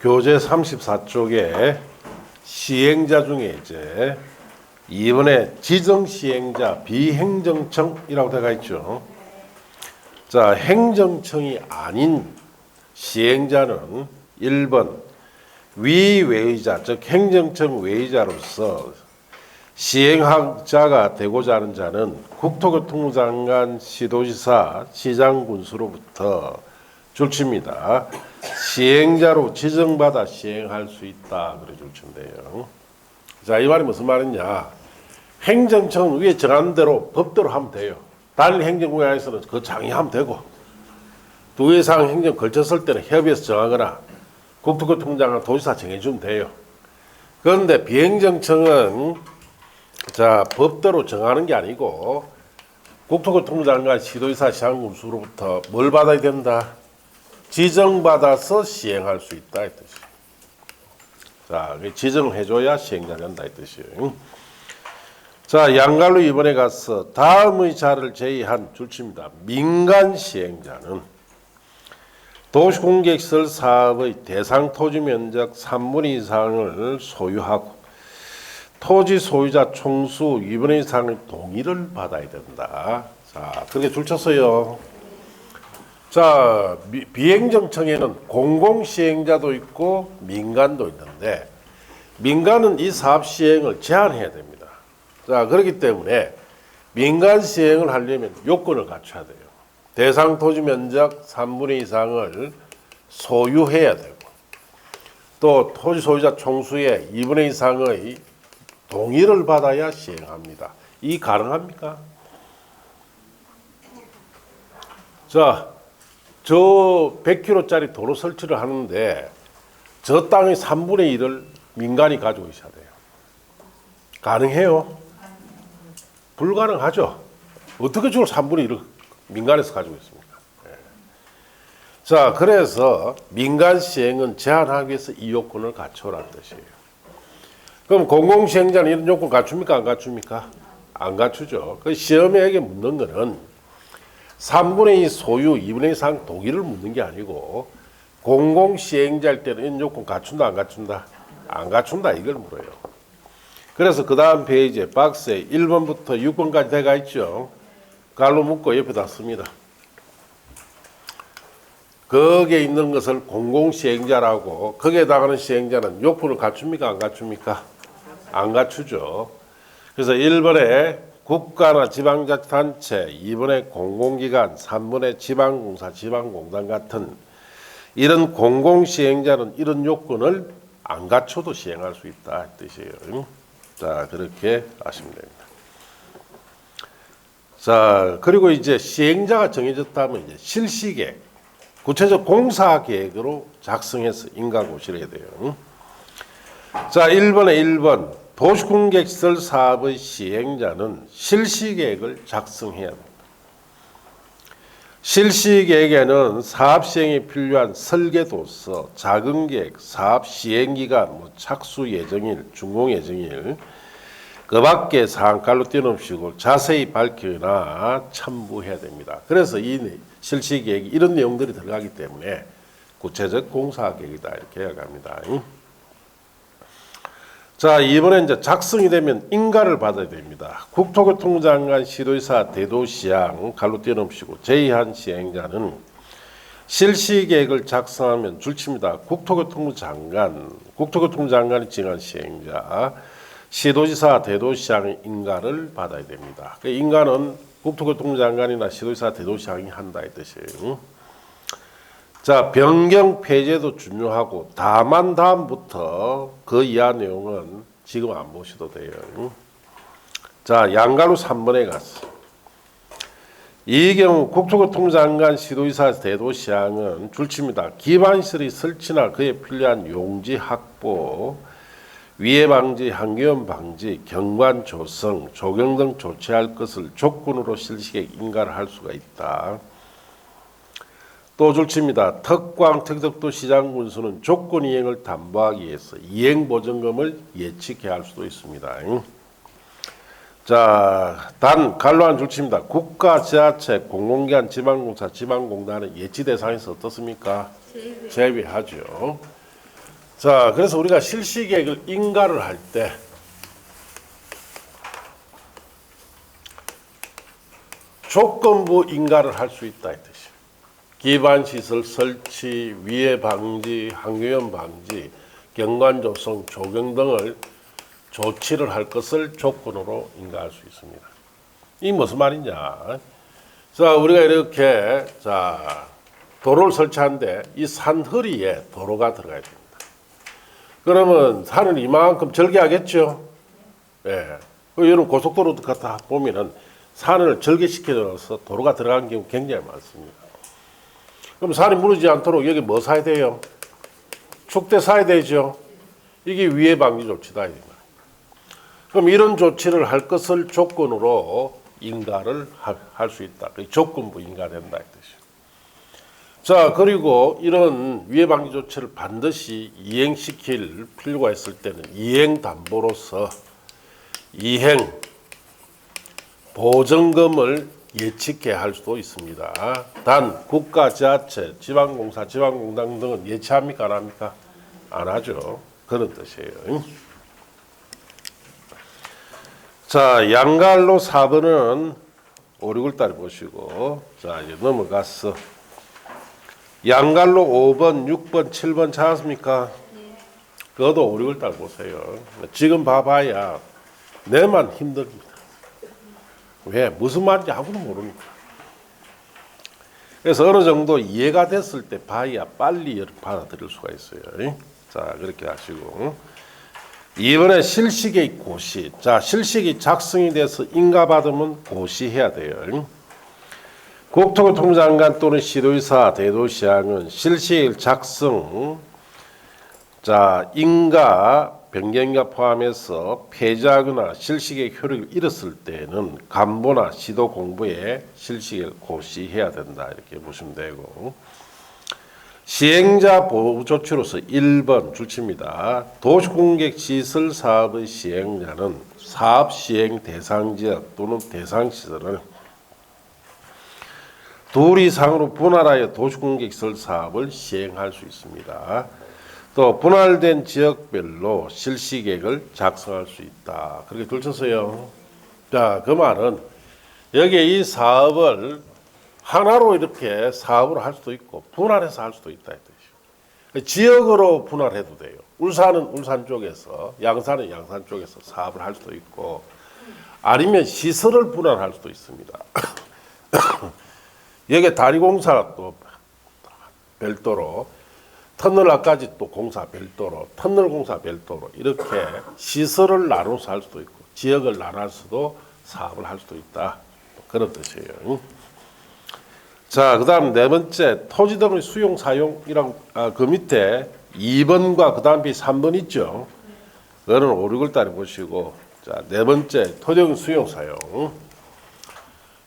교재 34쪽에 시행자 중에 이제 이번에 지정시행자 비행정청이라고 되어 있죠. 자, 행정청이 아닌 시행자는 1번 위외의자, 즉 행정청 외의자로서 시행자가 되고자 하는 자는 국토교통부 장관, 시도지사, 시장, 군수로부터 줄칩니다. 시행자로 지정받아 시행할 수 있다. 그래 줄친대요. 자, 이 말이 무슨 말이냐? 행정청은 위에 정한 대로 법대로 하면 돼요. 단일 행정구역에서는 그 장의하면 되고, 두 이상 행정 걸쳤을 때는 협의해서 정하거나 국토교통부 장관, 도지사 정해주면 돼요. 그런데 비행정청은 자, 법대로 정하는 게 아니고 국토교통부 장관, 시도지사, 시장, 군수로부터 뭘 받아야 된다? 지정받아서 시행할 수 있다 이 뜻이에요. 자, 지정해줘야 시행자 된다 이 뜻이에요. 자, 양갈로 이번에 가서 다음의 자를 제의한 줄칩니다. 민간 시행자는 도시공개시설 사업의 대상 토지 면적 3분의 2 이상을 소유하고 토지 소유자 총수 2분의 2 이상의 동의를 받아야 된다. 자, 그렇게 줄쳤어요. 자, 비행정청에는 공공시행자도 있고 민간도 있는데 민간은 이 사업 시행을 제한해야 됩니다. 자, 그렇기 때문에 민간 시행을 하려면 요건을 갖춰야 돼요. 대상 토지 면적 3분의 2 이상을 소유해야 되고 또 토지 소유자 총수의 2분의 2 이상의 동의를 받아야 시행합니다. 이 가능합니까? 자, 저 100km짜리 도로 설치를 하는데 저 땅의 3분의 1을 민간이 가지고 있어야 돼요. 가능해요? 불가능하죠. 어떻게 저걸 3분의 1을 민간에서 가지고 있습니까? 네. 자, 그래서 민간 시행은 제한하기 위해서 이 요건을 갖춰라는 뜻이에요. 그럼 공공시행자는 이런 요건 갖춥니까? 안 갖춥니까? 안 갖추죠. 그 시험에게 묻는 거는 3분의 2 소유, 2분의 2 이상 동의를 묻는 게 아니고 공공시행자일 때는 이런 요건 갖춘다, 안 갖춘다? 안 갖춘다 이걸 물어요. 그래서 그 다음 페이지에 박스에 1번부터 6번까지 돼가 있죠. 갈로 묶고 옆에다 씁니다. 거기에 있는 것을 공공시행자라고 거기에 해당하는 시행자는 요건을 갖춥니까? 안 갖춥니까? 안 갖추죠. 그래서 1번에 국가나 지방자치단체, 2번에 공공기관, 3번에 지방공사, 지방공단 같은 이런 공공시행자는 이런 요건을 안 갖춰도 시행할 수 있다 이 뜻이에요. 자, 그렇게 아시면 됩니다. 자, 그리고 이제 시행자가 정해졌다면 이제 실시계획, 구체적 공사계획으로 작성해서 인가고시를 해야 돼요. 자, 1번에 1번 도시공개시설 사업의 시행자는 실시계획을 작성해야 합니다. 실시계획에는 사업 시행에 필요한 설계도서, 자금계획, 사업 시행기간, 착수 예정일, 준공 예정일, 그 밖에 사항 갈로 띄워놓으시고 자세히 밝히거나 첨부해야 됩니다. 그래서 이 실시계획이 이런 내용들이 들어가기 때문에 구체적 공사계획이다 이렇게 이야기합니다. 자, 이번에 이제 작성이 되면 인가를 받아야 됩니다. 국토교통부 장관, 시도지사, 대도시장 갈로 띄워놓으시고 제의한 시행자는 실시계획을 작성하면 줄칩니다. 국토교통부 장관이 정한 시행자, 시도지사, 대도시장의 인가를 받아야 됩니다. 그 인가는 국토교통부 장관이나 시도지사, 대도시장이 한다 이 뜻이에요. 자, 변경 폐지도 중요하고 다만 다음부터 그 이하 내용은 지금 안 보셔도 돼요. 자, 양가로 3번에 갔어. 이 경우 국토교통부 장관, 시도지사, 대도시장은 줄칩니다. 기반시설의 설치나 그에 필요한 용지 확보, 위해 방지, 한기염 방지, 경관 조성, 조경 등 조치할 것을 조건으로 실시계획 인가를 할 수가 있다. 또 줄칩니다. 특광, 특덕도 시장 군수는 조건 이행을 담보하기 위해서 이행보증금을 예측해야 할 수도 있습니다. 자, 단 갈로 한 줄칩니다. 국가, 지자체, 공공기관, 지방공사, 지방공단은 예치 대상에서 어떻습니까? 제외하죠. 자, 그래서 우리가 실시계획을 인가를 할 때 조건부 인가를 할 수 있다 이 뜻이에요. 기반시설 설치, 위해 방지, 항유염 방지, 경관 조성, 조경 등을 조치를 할 것을 조건으로 인가할 수 있습니다. 이 무슨 말이냐? 자, 우리가 이렇게 도로를 설치하는데 이 산허리에 도로가 들어가야 됩니다. 그러면 산을 이만큼 절개하겠죠? 예. 여러분 고속도로 같은 보면은 산을 절개시켜서 도로가 들어간 경우 굉장히 많습니다. 그럼 산이 무너지지 않도록 여기 뭐 사야 돼요? 축대 사야 되죠? 이게 위해 방지 조치다. 그럼 이런 조치를 할 것을 조건으로 인가를 할 수 있다. 조건부 인가된다. 이 뜻이에요. 자, 그리고 이런 위해 방지 조치를 반드시 이행시킬 필요가 있을 때는 이행 담보로서 이행 보증금을 예치케 할 수도 있습니다. 단 국가, 지자체, 지방공사, 지방공단 등은 예치합니까? 안 합니까? 안 하죠. 그런 뜻이에요. 자, 양갈로 4번은 5, 6월달에 보시고, 자, 이제 넘어갔어. 양갈로 5번, 6번, 7번 찾았습니까? 네. 그것도 5, 6월달 보세요. 지금 봐봐야 내만 힘듭니다. 왜? 무슨 말인지 아무도 모르니까. 그래서 어느 정도 이해가 됐을 때 봐야 빨리 받아들일 수가 있어요. 자, 그렇게 하시고. 이번에 실시계획 고시. 자, 실시계획 작성이 돼서 인가받으면 고시해야 돼요. 국토교통부 장관 또는 시도의사, 대도시장은 실시계획 작성, 자, 인가, 변경인가 포함해서 폐지하거나 실시계획 효력을 잃었을 때는 간보나 시도 공부에 실시계획을 고시해야 된다. 이렇게 보시면 되고. 시행자 보호 조치로서 1번 줄칩니다. 도시공객시설 사업의 시행자는 사업 시행 대상 지역 또는 대상 시설을 둘 이상으로 분할하여 도시공객시설 사업을 시행할 수 있습니다. 또 분할된 지역별로 실시계획을 작성할 수 있다. 그렇게 줄쳤어요. 자, 그 말은 여기에 이 사업을 하나로 이렇게 사업을 할 수도 있고 분할해서 할 수도 있다. 이 뜻이에요. 지역으로 분할해도 돼요. 울산은 울산 쪽에서, 양산은 양산 쪽에서 사업을 할 수도 있고 아니면 시설을 분할할 수도 있습니다. 여기에 다리공사 또 별도로 터널까지 또 공사 별도로, 터널 공사 별도로 이렇게 시설을 나눠서 할 수도 있고 지역을 나눠서도 사업을 할 수도 있다. 그런 뜻이에요. 자, 그 다음 네 번째 토지 등의 수용 사용이랑 그 밑에 2번과 그 다음에 3번 있죠. 그거는 5, 6월달에 보시고 자, 네 번째 토지 등 수용 사용.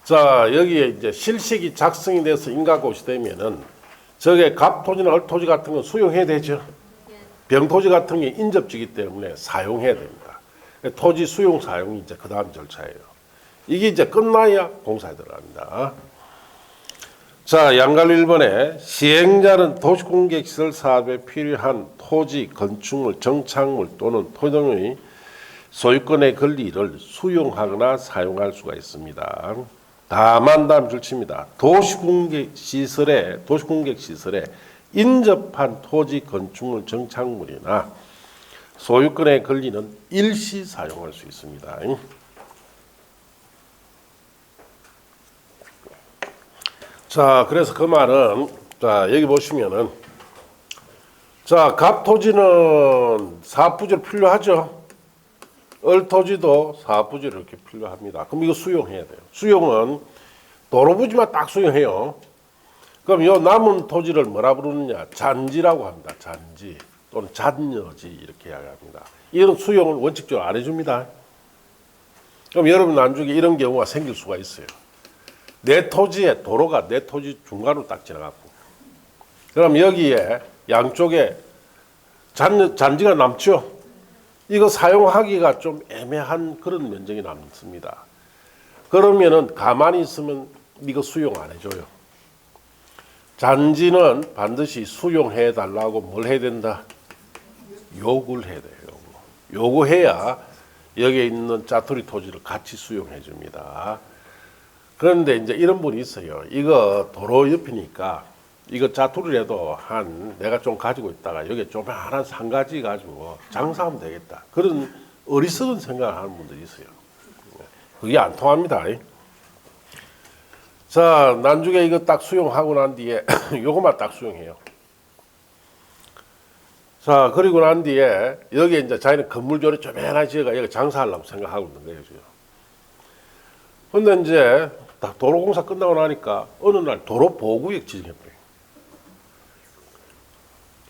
자, 여기에 이제 실식이 작성이 돼서 인가고시 되면은 저게 갑토지나 얼토지 같은 건 수용해야 되죠. 병토지 같은 게 인접지기 때문에 사용해야 됩니다. 토지 수용 사용이 이제 그 다음 절차예요. 이게 이제 끝나야 공사에 들어갑니다. 자, 양갈로 1번에 시행자는 도시공객시설 사업에 필요한 토지, 건축물, 정착물 또는 토지 등의 소유권의 권리를 수용하거나 사용할 수가 있습니다. 다만 다음 줄칩니다. 도시공객시설에 인접한 토지, 건축물, 정착물이나 소유권의 권리는 일시 사용할 수 있습니다. 자, 그래서 그 말은 자, 여기 보시면은 자, 갑토지는 사업부지로 필요하죠. 얼토지도 사업부지로 이렇게 필요합니다. 그럼 이거 수용해야 돼요. 수용은 도로부지만 딱 수용해요. 그럼 이 남은 토지를 뭐라 부르느냐? 잔지라고 합니다. 잔지 또는 잔여지 이렇게 이야기합니다. 이런 수용을 원칙적으로 안 해줍니다. 그럼 여러분 나중에 이런 경우가 생길 수가 있어요. 내 토지에 도로가 내 토지 중간으로 딱 지나가고 그럼 여기에 양쪽에 잔지가 남죠. 이거 사용하기가 좀 애매한 그런 면적이 남습니다. 그러면은 가만히 있으면 이거 수용 안 해줘요. 잔지는 반드시 수용해 달라고 뭘 해야 된다? 요구를 해야 돼요. 요구해야 여기에 있는 짜투리 토지를 같이 수용해 줍니다. 그런데 이제 이런 분이 있어요. 이거 도로 옆이니까 이거 짜투리라도 내가 좀 가지고 있다가 여기에 조그마한 상가지 가지고 장사하면 되겠다. 그런 어리석은 생각을 하는 분들이 있어요. 그게 안 통합니다. 자, 나중에 이거 딱 수용하고 난 뒤에 요것만 딱 수용해요. 자, 그리고 난 뒤에 여기에 이제 자기는 건물조리 조그마한 지어가 여기 장사하려고 생각하고 있는 거예요, 지금. 근데 이제 딱 도로공사 끝나고 나니까 어느 날 도로보호구역 지정해버려요.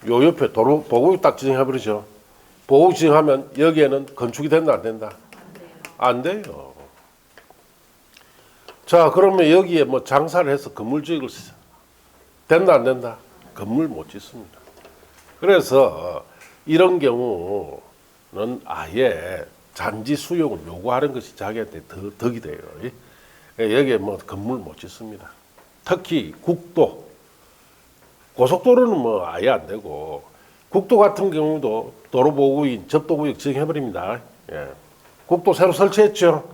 요 옆에 도로보호구역 딱 지정해버리죠. 보호구역 지정하면 여기에는 건축이 된다, 안 된다? 안 돼요. 자, 그러면 여기에 뭐 장사를 해서 건물 지을 된다, 안 된다? 건물 못 짓습니다. 그래서 이런 경우는 아예 잔지 수용을 요구하는 것이 자기한테 덕이 돼요. 여기에 뭐 건물 못 짓습니다. 특히 국도, 고속도로는 뭐 아예 안 되고 국도 같은 경우도 도로보호구역, 접도구역 지정해버립니다. 예. 국도 새로 설치했죠.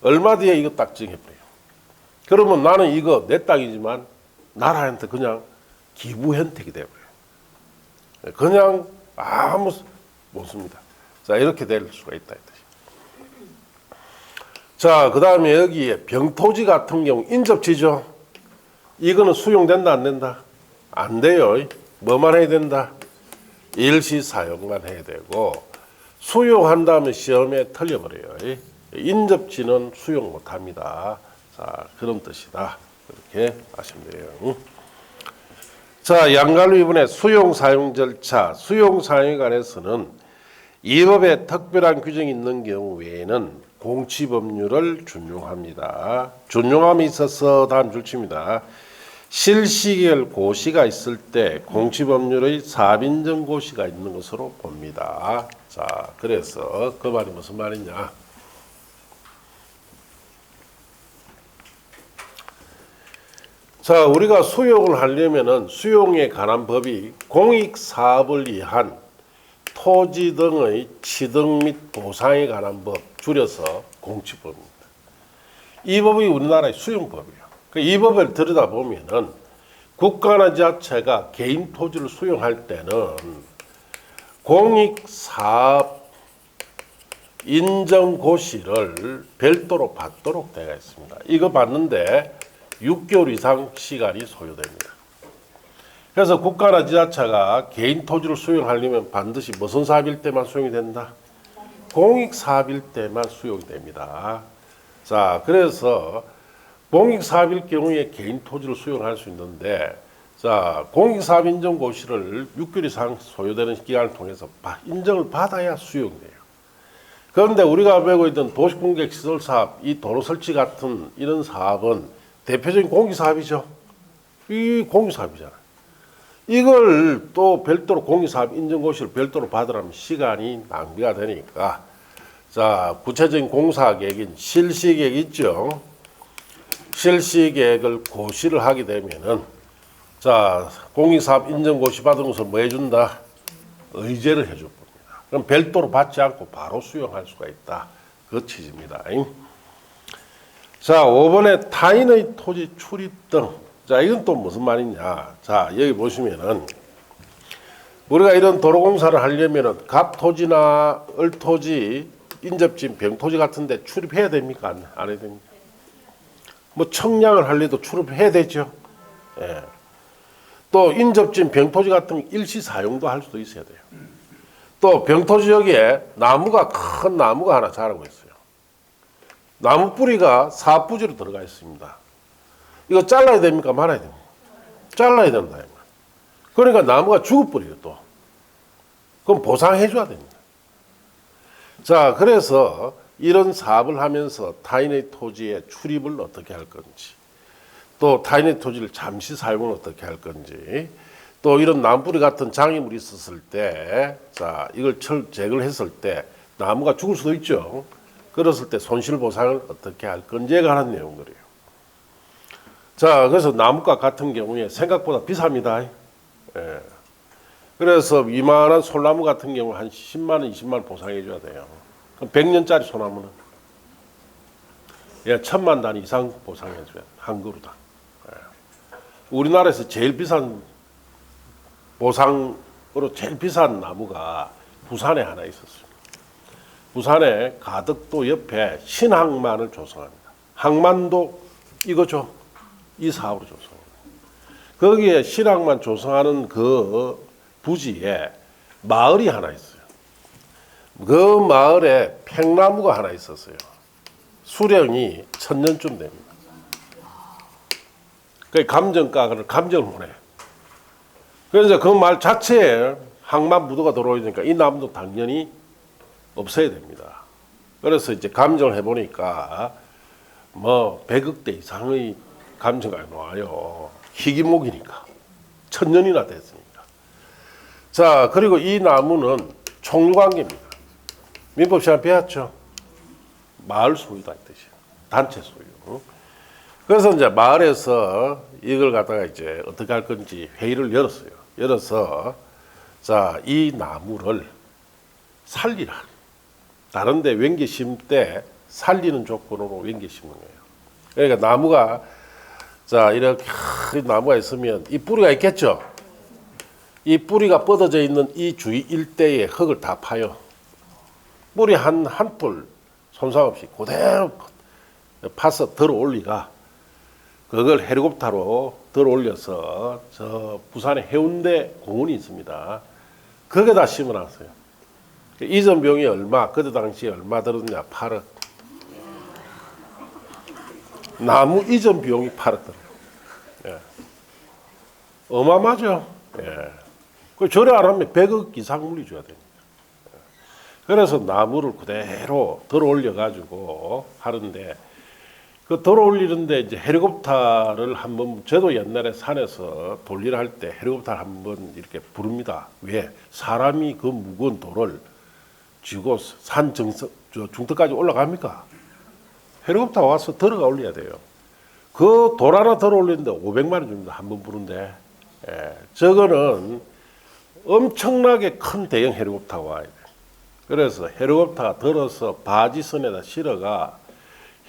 얼마 뒤에 이거 딱 지정해버려요. 그러면 나는 이거 내 땅이지만 나라한테 그냥 기부 혜택이 돼버려요. 그냥 아무 못 씁니다. 자, 이렇게 될 수가 있다. 자, 그 다음에 여기에 병토지 같은 경우 인접지죠. 이거는 수용된다, 안 된다? 안 돼요. 뭐만 해야 된다? 일시 사용만 해야 되고 수용한다면 시험에 틀려버려요. 인접지는 수용 못합니다. 자, 그런 뜻이다. 그렇게 아시면 돼요. 자, 양갈로 이번에 수용 사용 절차, 수용 사용에 관해서는 이 법에 특별한 규정이 있는 경우 외에는 공치법률을 준용합니다. 준용함이 있어서 다음 줄칩니다. 실시계열 고시가 있을 때 공치법률의 사빈정 고시가 있는 것으로 봅니다. 자, 그래서 그 말이 무슨 말이냐? 자, 우리가 수용을 하려면은 수용에 관한 법이 공익사업을 위한 토지 등의 취득 및 보상에 관한 법, 줄여서 공치법입니다. 이 법이 우리나라의 수용법이에요. 이 법을 들여다보면은 국가나 지자체가 개인 토지를 수용할 때는 공익사업 인정고시를 별도로 받도록 되어 있습니다. 이거 받는데 6개월 이상 시간이 소요됩니다. 그래서 국가나 지자체가 개인 토지를 수용하려면 반드시 무슨 사업일 때만 수용이 된다? 공익사업일 때만 수용이 됩니다. 자, 그래서 공익사업일 경우에 개인 토지를 수용할 수 있는데, 자, 공익사업 인정고시를 6개월 이상 소요되는 기간을 통해서 인정을 받아야 수용이 돼요. 그런데 우리가 배우고 있던 도시공객시설사업, 이 도로 설치 같은 이런 사업은 대표적인 공익사업이죠. 이 공익사업이잖아요. 이걸 또 별도로 공익사업 인정고시를 별도로 받으려면 시간이 낭비가 되니까, 자, 구체적인 공사계획인 실시계획 있죠. 실시계획을 고시를 하게 되면은, 자, 공익사업 인정고시 받은 것을 뭐 해준다? 의제를 해줄 겁니다. 그럼 별도로 받지 않고 바로 수용할 수가 있다. 그 취지입니다. 자, 5번에 타인의 토지 출입 등. 자, 이건 또 무슨 말이냐. 자, 여기 보시면은 우리가 이런 도로공사를 하려면은 갑토지나 을토지, 인접지인 병토지 같은데 출입해야 됩니까? 안 해야 됩니까? 뭐 청량을 하려도 출입해야 되죠. 예. 또 인접지인 병토지 같은 일시 사용도 할 수도 있어야 돼요. 또 병토지 지역에 나무가 큰 나무가 하나 자라고 있어요. 나무 뿌리가 사부지로 들어가 있습니다. 이거 잘라야 됩니까? 말아야 됩니까? 잘라야 된다. 그러니까 나무가 죽어버려요, 또. 그럼 보상해 줘야 됩니다. 자, 그래서 이런 사업을 하면서 타인의 토지에 출입을 어떻게 할 건지, 또 타인의 토지를 잠시 사용을 어떻게 할 건지, 또 이런 나무뿌리 같은 장애물이 있었을 때, 자, 이걸 제거를 했을 때 나무가 죽을 수도 있죠. 그랬을 때 손실보상을 어떻게 할 건지에 관한 내용들이에요. 자, 그래서 나무값 같은 경우에 생각보다 비쌉니다. 예. 그래서 이만한 소나무 같은 경우 한 10만 원, 20만 원 보상해 줘야 돼요. 그럼 100년짜리 소나무는 1000만 단 이상 보상해 줘야 돼요. 한 그루당. 우리나라에서 제일 비싼 보상으로 제일 비싼 나무가 부산에 하나 있었어요. 부산에 가덕도 옆에 신항만을 조성합니다. 항만도 이거죠. 이 사업으로 조성합니다. 거기에 신항만 조성하는 그 부지에 마을이 하나 있어요. 그 마을에 팽나무가 하나 있었어요. 수령이 1000년쯤 됩니다. 그 감정가를 감정을 못해. 그래서 그 말 자체에 항만 무도가 들어오니까 이 나무도 당연히 없어야 됩니다. 그래서 이제 감정을 해보니까 뭐 100억대 이상의 감정가가 나와요. 희귀목이니까 1000년이나 됐으니까. 자, 그리고 이 나무는 총류관계입니다. 민법 시간 배웠죠. 마을 소유다 이 뜻이에요. 단체 소유. 그래서 이제 마을에서 이걸 갖다가 이제 어떻게 할 건지 회의를 열었어요. 열어서 자, 이 나무를 살리라. 다른데 왠게 심을 때 살리는 조건으로 왠게 심는 거예요. 그러니까 나무가 자, 이렇게 큰 나무가 있으면 이 뿌리가 있겠죠. 이 뿌리가 뻗어져 있는 이 주위 일대의 흙을 다 파요. 뿌리 한 뿔 손상 없이 그대로 파서 들어 올리가 그걸 헬리콥터로 들어 올려서 저 부산에 해운대 공원이 있습니다. 거기다 심어놨어요. 이전 비용이 얼마, 그때 당시에 얼마 들었냐? 8억. 나무 이전 비용이 8억 들어요. 예. 어마어마하죠. 예. 그 절에 안 하면 100억 이상 물리 줘야 됩니다. 그래서 나무를 그대로 들어 올려가지고 하는데 그 들어 올리는데 이제 헬리콥터를 한번 저도 옛날에 산에서 돌리를 할 때 헬리콥터를 한번 이렇게 부릅니다. 왜? 사람이 그 무거운 돌을 쥐고 산 중턱까지 올라갑니까? 헬리콥터 와서 들어가 올려야 돼요. 그 돌 하나 들어 올리는데 500만 원 줍니다. 한 번 부른데. 예, 저거는 엄청나게 큰 대형 헬리콥터가 와야 돼요. 그래서 헬리콥터가 들어서 바지선에다 실어가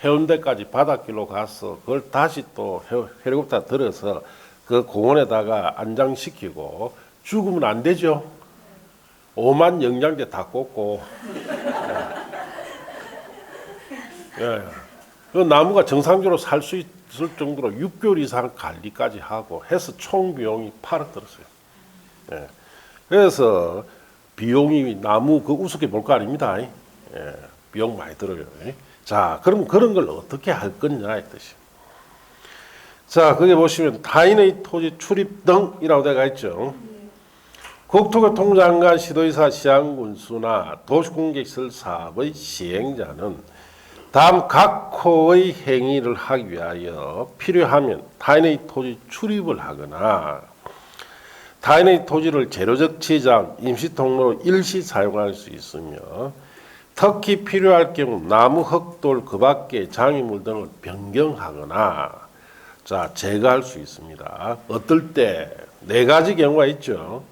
해운대까지 바닷길로 가서 그걸 다시 또 헬리콥터 들어서 그 공원에다가 안장시키고 죽으면 안 되죠. 오만 영양제 다 꽂고. 예. 그 나무가 정상적으로 살 수 있을 정도로 6개월 이상 관리까지 하고 해서 총 비용이 8억 들었어요. 예. 그래서 비용이 나무 그 우습게 볼 거 아닙니다. 예. 비용 많이 들어요. 자, 그럼 그런 걸 어떻게 할 거냐 이 뜻이에요. 자, 거기 보시면 타인의 토지 출입 등이라고 되어 있죠. 국토교통장관, 시도지사, 시장군수나 도시공개시설 사업의 시행자는 다음 각 호의 행위를 하기 위하여 필요하면 타인의 토지 출입을 하거나 타인의 토지를 재료적 지장, 임시통로로 일시 사용할 수 있으며 특히 필요할 경우 나무, 흙돌, 그 밖의 장애물 등을 변경하거나 자, 제거할 수 있습니다. 어떨 때 네 가지 경우가 있죠.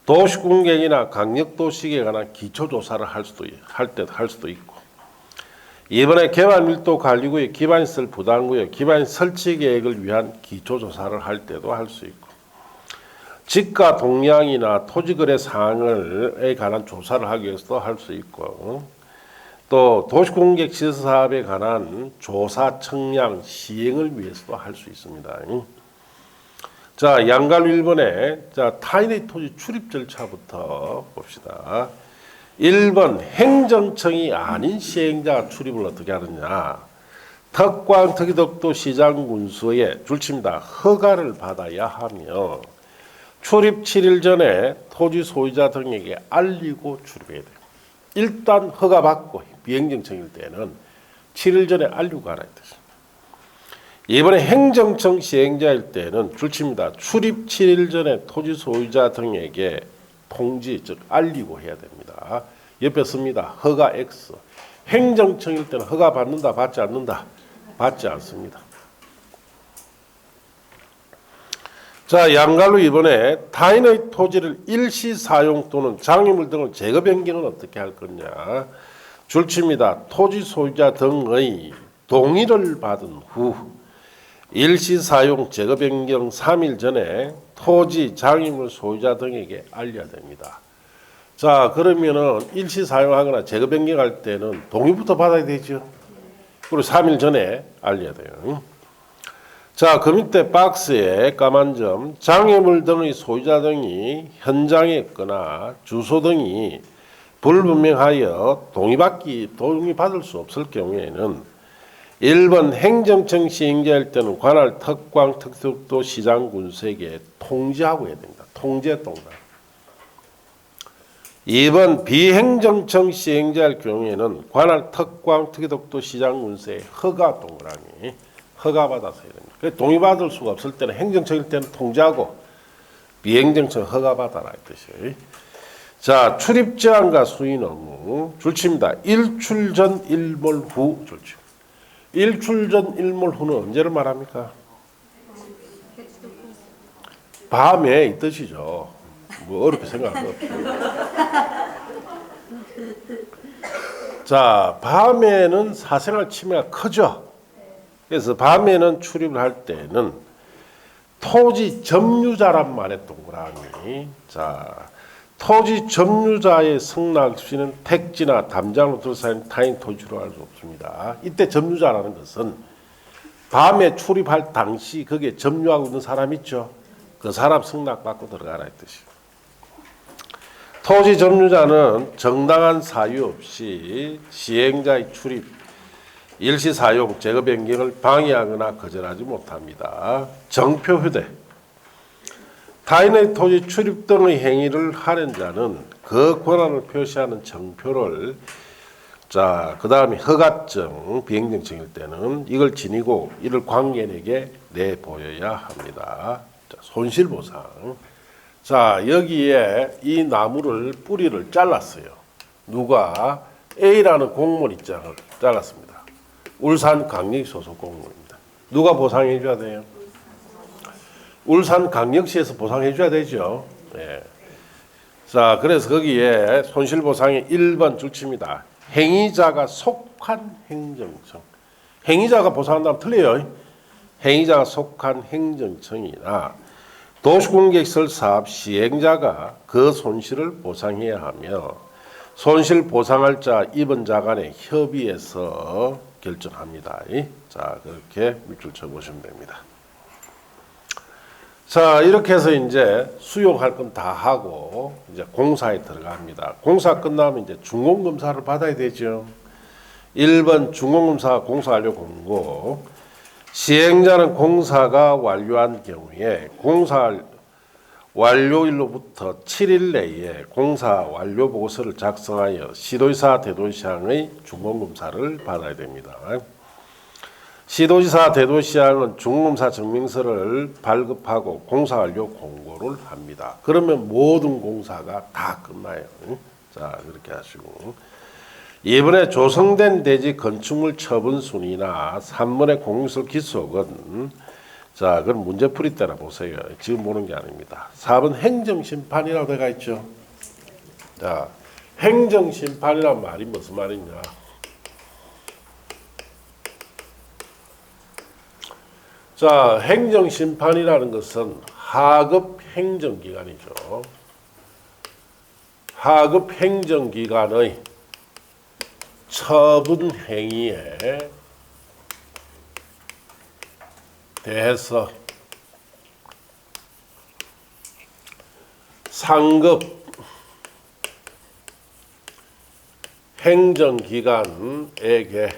도시공개이나 강력도시계에 관한 기초조사를 할 수도 있고 이번에 개발밀도관리구역, 기반시설 부담구역, 기반 설치 계획을 위한 기초조사를 할 때도 할 수 있고 지가 동향이나 토지거래 사항에 관한 조사를 하기 위해서도 할 수 있고 또 도시공개 시설 사업에 관한 조사 청량 시행을 위해서도 할 수 있습니다. 자, 양갈로 1번에 자, 타인의 토지 출입 절차부터 봅시다. 1번 행정청이 아닌 시행자가 출입을 어떻게 하느냐. 특광, 특이덕도, 시장, 군수의 줄칩니다. 허가를 받아야 하며 출입 7일 전에 토지 소유자 등에게 알리고 출입해야 돼요. 일단 허가 받고 비행정청일 때는 7일 전에 알리고 가라 했습니다. 이번에 행정청 시행자일 때는 줄칩니다. 출입 7일 전에 토지 소유자 등에게 통지, 즉 알리고 해야 됩니다. 옆에 씁니다. 허가 X. 행정청일 때는 허가 받는다, 받지 않는다? 받지 않습니다. 자, 양갈로 이번에 타인의 토지를 일시 사용 또는 장애물 등을 제거 변경은 어떻게 할 거냐. 줄칩니다. 토지 소유자 등의 동의를 받은 후 일시 사용 제거 변경 3일 전에 토지 장애물 소유자 등에게 알려야 됩니다. 자, 그러면은 일시 사용하거나 제거 변경할 때는 동의부터 받아야 되죠. 그리고 3일 전에 알려야 돼요. 자, 그 밑에 박스에 까만 점, 장애물 등의 소유자 등이 현장에 있거나 주소 등이 불분명하여 동의받을 수 없을 경우에는 1번 행정청 시행자일 때는 관할 특광 특수도 시장 군수에게 통지하고 해야 됩니다. 통지의 동작. 2번 비행정청 시행자일 경우에는 관할 특광 특수도 시장 군수의 허가 동그라미 허가받아서 해야 됩니다. 동의받을 수가 없을 때는 행정청일 때는 통지하고 비행정청 허가받아라 이 뜻이에요. 자, 출입 제한과 수인 의무 줄칩니다. 일출 전 일몰 후 줄칩. 일출 전 일몰 후는 언제를 말합니까? 밤에 이 뜻이죠. 뭐 어렵게 생각하면 자, 밤에는 사생활 침해가 크죠. 그래서 밤에는 출입을 할 때는 토지 점유자란 말에 동그라미. 자, 토지 점유자의 승낙 시는 택지나 담장으로 둘러싸인 타인 토지로 할 수 없습니다. 이때 점유자라는 것은 밤에 출입할 당시 거기에 점유하고 있는 사람 있죠. 그 사람 승낙 받고 들어가라 이 뜻이에요. 토지 점유자는 정당한 사유 없이 시행자의 출입 일시 사용, 제거 변경을 방해하거나 거절하지 못합니다. 정표 휴대. 타인의 토지 출입 등의 행위를 하는 자는 그 권한을 표시하는 정표를 자, 그 다음에 허가증, 비행정청일 때는 이걸 지니고 이를 관계인에게 내보여야 합니다. 자, 손실보상. 자, 여기에 이 나무를 뿌리를 잘랐어요. 누가? A라는 공무원 입장을 잘랐습니다. 울산광역시 소속 공무원입니다. 누가 보상해 줘야 돼요? 울산광역시에서 보상해 줘야 되죠. 네. 자, 그래서 거기에 손실보상의 1번 줄칩니다. 행위자가 속한 행정청. 행위자가 보상한다면 틀려요. 행위자가 속한 행정청이나 도시공개시설 사업 시행자가 그 손실을 보상해야 하며 손실 보상할 자, 입은자 간의 협의해서 결정합니다. 자, 그렇게 밑줄 쳐보시면 됩니다. 자, 이렇게 해서 이제 수용할 건 다 하고 이제 공사에 들어갑니다. 공사 끝나면 이제 준공검사를 받아야 되죠. 1번 준공검사 공사 완료 공고. 시행자는 공사가 완료한 경우에 공사 완료일로부터 7일 내에 공사 완료 보고서를 작성하여 시도지사 대도시장의 준공검사를 받아야 됩니다. 시도지사 대도시장은 준공검사 증명서를 발급하고 공사 완료 공고를 합니다. 그러면 모든 공사가 다 끝나요. 자, 그렇게 하시고 이번에 조성된 대지 건축물 처분 순위나 3번의 공유설 기속은 자, 그럼 문제풀이 때나 보세요. 지금 보는 게 아닙니다. 4번 행정심판이라고 되어 있죠. 자, 행정심판이란 말이 무슨 말이냐. 자, 행정심판이라는 것은 하급 행정기관이죠. 하급 행정기관의 처분 행위에 대해서 상급 행정기관에게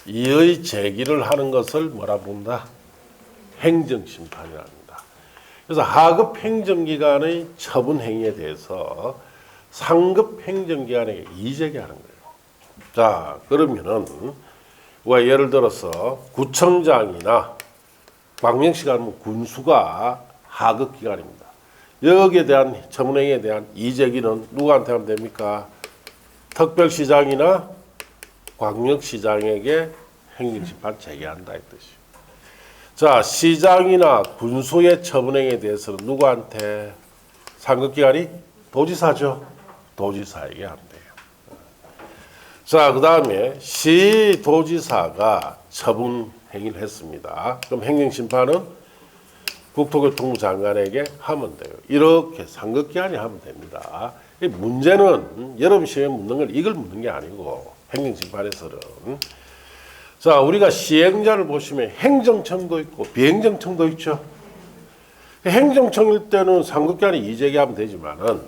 이의 제기를 하는 것을 뭐라 부른다? 행정심판이라 합니다. 그래서 하급 행정기관의 처분 행위에 대해서 상급 행정기관에게 이의제기하는 거예요. 자, 그러면은 왜 예를 들어서 구청장이나 광명시가 하면 군수가 하급 기관입니다. 여기에 대한 처분행위에 대한 이의제기는 누구한테 하면 됩니까? 특별시장이나 광역시장에게 행정심판 제기한다 이 뜻이에요. 자, 시장이나 군수의 처분행위에 대해서는 누구한테? 상급기관이 도지사죠. 도지사에게 한대요. 자, 그 다음에 시도지사가 처분 행위를 했습니다. 그럼 행정심판은 국토교통부 장관에게 하면 돼요. 이렇게 상급기관이 하면 됩니다. 이 문제는 여러분 시험에 묻는 걸 이걸 묻는 게 아니고 행정심판에서는 자, 우리가 시행자를 보시면 행정청도 있고 비행정청도 있죠. 행정청일 때는 상급기관이 이의제기하면 되지만은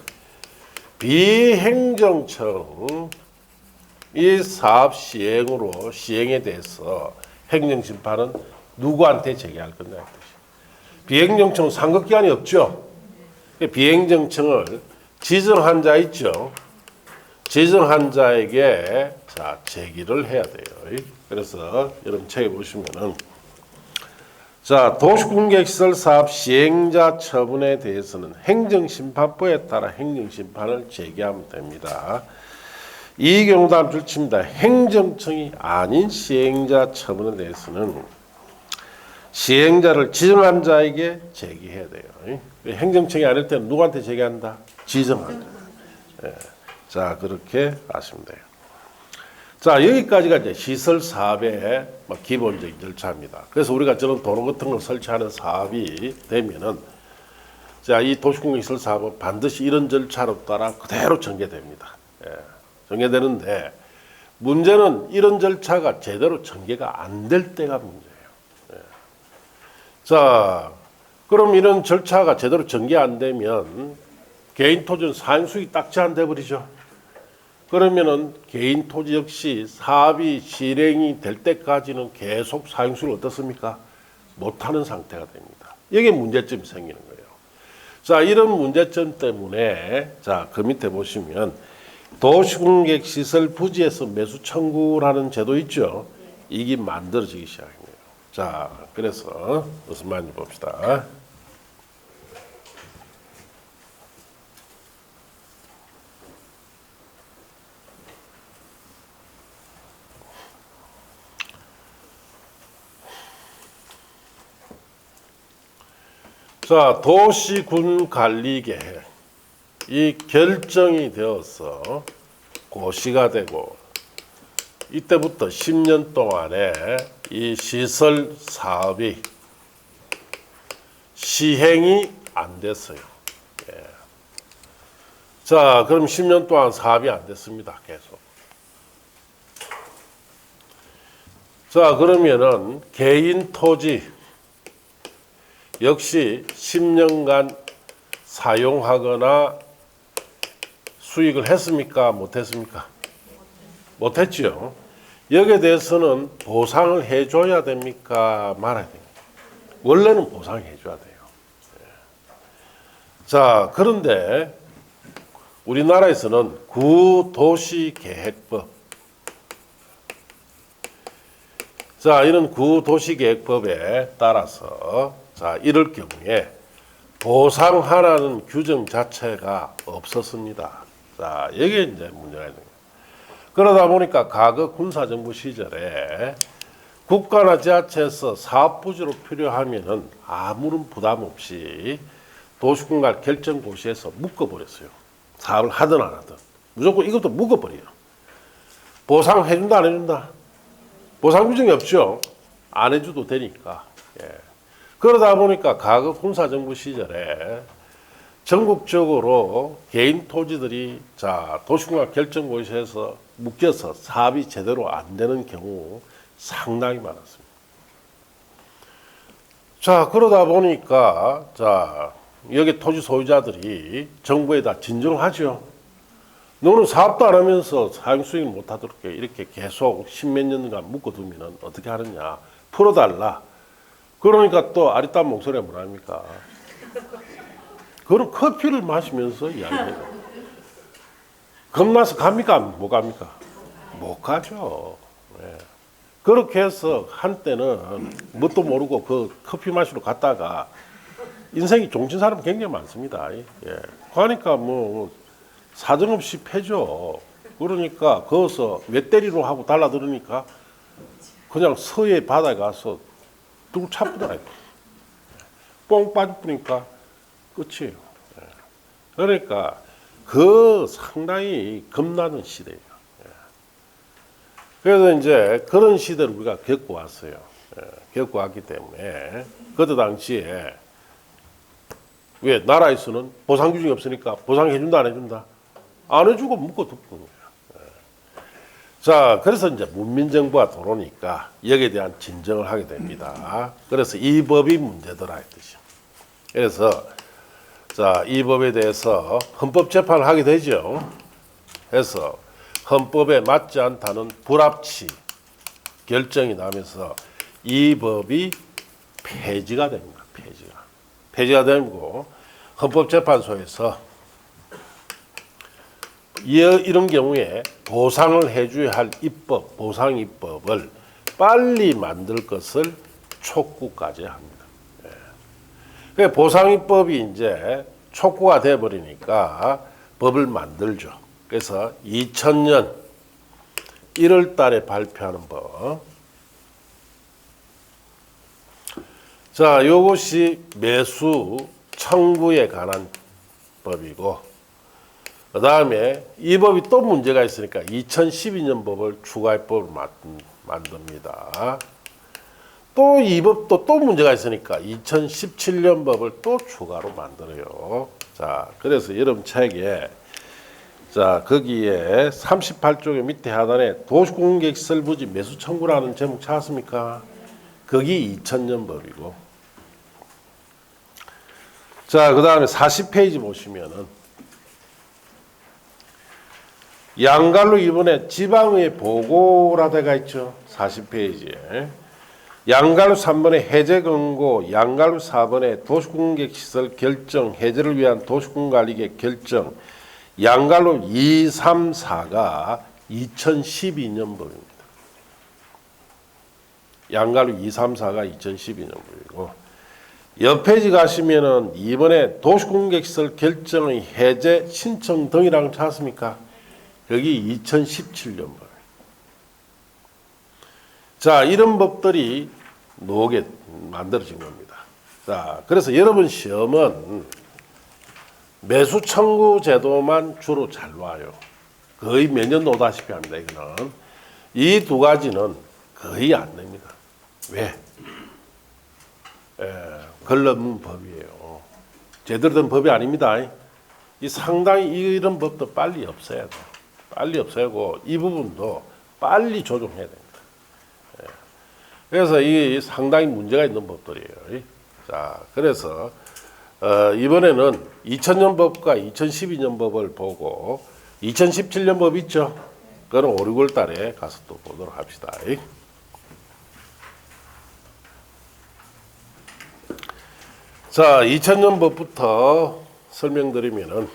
비행정청 이 사업 시행에 대해서 행정심판은 누구한테 제기할 건가 뜻이. 비행정청은 상급기관이 없죠. 비행정청을 지정한 자 있죠. 지정한 자에게 자 제기를 해야 돼요. 그래서 여러분 책에 보시면은 자 도시공객시설 사업 시행자 처분에 대해서는 행정심판법에 따라 행정심판을 제기하면 됩니다. 이 경우 다음 줄칩니다. 행정청이 아닌 시행자 처분에 대해서는 시행자를 지정한 자에게 제기해야 돼요. 행정청이 아닐 때는 누구한테 제기한다? 지정한 자. 예. 자, 그렇게 아시면 돼요. 자, 여기까지가 이제 시설 사업의 기본적인 절차입니다. 그래서 우리가 저런 도로 같은 걸 설치하는 사업이 되면은 자, 이 도시공개시설 사업은 반드시 이런 절차로 따라 그대로 전개됩니다. 예. 전개되는데 문제는 이런 절차가 제대로 전개가 안 될 때가 문제예요. 예. 자, 그럼 이런 절차가 제대로 전개 안 되면 개인 토지는 사행수익이 딱지 돼 버리죠. 그러면은 개인 토지 역시 사업이 실행이 될 때까지는 계속 사행수를 어떻습니까? 못하는 상태가 됩니다. 여기에 문제점이 생기는 거예요. 자, 이런 문제점 때문에 자, 그 밑에 보시면 도시공객시설 부지에서 매수 청구라는 제도 있죠. 이게 만들어지기 시작해요. 자, 그래서 무슨 말인지 봅시다. 자, 도시군관리계획 이 결정이 되어서 고시가 되고 이때부터 10년 동안에 이 시설 사업이 시행이 안 됐어요. 예. 자, 그럼 10년 동안 사업이 안 됐습니다. 계속. 자, 그러면은 개인 토지 역시 10년간 사용하거나 수익을 했습니까? 못했습니까? 못했죠. 여기에 대해서는 보상을 해줘야 됩니까? 말아야 됩니까? 원래는 보상해줘야 돼요. 자, 그런데 우리나라에서는 구도시계획법 자, 이런 구도시계획법에 따라서 자, 이럴 경우에 보상하라는 규정 자체가 없었습니다. 자, 여기에 이제 문제가 있는 거예요. 그러다 보니까 과거 군사정부 시절에 국가나 지자체에서 사업부지로 필요하면은 아무런 부담 없이 도시군관 결정고시에서 묶어버렸어요. 사업을 하든 안 하든. 무조건 이것도 묶어버려요. 보상해준다, 안 해준다? 보상 규정이 없죠. 안 해줘도 되니까. 예. 그러다 보니까 과거 군사정부 시절에 전국적으로 개인 토지들이 자 도시공간 결정고시에서 묶여서 사업이 제대로 안 되는 경우 상당히 많았습니다. 자, 그러다 보니까 자 여기 토지 소유자들이 정부에다 진정을 하죠. 너는 사업도 안 하면서 사용수익을 못 하도록 이렇게 계속 십몇 년간 묶어두면 어떻게 하느냐. 풀어달라. 그러니까 또 아리따운 목소리가 뭐랍니까? 그럼 커피를 마시면서 이야기해요. 겁나서 갑니까? 못 갑니까? 못 가죠. 네. 그렇게 해서 한때는 뭣도 모르고 그 커피 마시러 갔다가 인생이 종친 사람 굉장히 많습니다. 예. 그러니까 뭐 사정없이 패죠. 그러니까 거기서 왜 때리노 하고 달라들으니까 그냥 서해 바다에 가서 뚝 차쁘더라. 뽕 빠져버리니까 끝이에요. 그러니까 그 상당히 겁나는 시대예요. 그래서 이제 그런 시대를 우리가 겪어왔어요. 겪어왔기 때문에 그때 당시에 왜 나라에서는 보상 규정이 없으니까 보상해준다 안 해준다? 안 해주고 묶어 두는 거예요. 자, 그래서 이제 문민정부가 들어오니까 여기에 대한 진정을 하게 됩니다. 그래서 이 법이 문제더라 했듯이. 그래서 자, 이 법에 대해서 헌법 재판을 하게 되죠. 그래서 헌법에 맞지 않다는 불합치 결정이 나면서 이 법이 폐지가 됩니다. 폐지가 되고 헌법재판소에서 이런 경우에 보상을 해줘야 할 입법, 보상 입법을 빨리 만들 것을 촉구까지 합니다. 그 보상 입법이 이제 촉구가 돼 버리니까 법을 만들죠. 그래서 2000년 1월 달에 발표하는 법. 자, 요것이 매수 청구에 관한 법이고, 그 다음에 이 법이 또 문제가 있으니까 2012년 법을 추가법을 만듭니다. 또 이 법도 또 문제가 있으니까 2017년 법을 또 추가로 만들어요. 자, 그래서 여러분 책에 자, 거기에 38쪽의 밑에 하단에 도시공개시설 부지 매수 청구라는 제목 찾았습니까? 거기 2000년 법이고. 자, 그 다음에 40페이지 보시면은 양갈로 이번에 지방의 보고라 돼가 있죠. 40페이지에. 양갈로 3번에 해제 권고, 양갈로 4번에 도시공개시설 결정, 해제를 위한 도시공관리계획 결정, 양갈로 2, 3, 4가 2012년 법입니다. 양갈로 2, 3, 4가 2012년 법이고, 옆 페이지 가시면은 이번에 도시공개시설 결정의 해제 신청 등이라고 찾았습니까? 여기 2017년 법. 자, 이런 법들이 노게 만들어진 겁니다. 자, 그래서 여러분 시험은 매수 청구 제도만 주로 잘 와요. 거의 매년 오다시피 합니다. 이거는 이 두 가지는 거의 안 됩니다. 왜? 걸러문 법이에요. 제대로 된 법이 아닙니다. 이 상당히 이런 법도 빨리 없애야 돼요. 빨리 없애고 이 부분도 빨리 조정해야 됩니다. 그래서 이 상당히 문제가 있는 법들이에요. 자, 그래서 이번에는 2000년 법과 2012년 법을 보고 2017년 법 있죠? 그거는 5, 6월 달에 가서 또 보도록 합시다. 자, 2000년 법부터 설명드리면은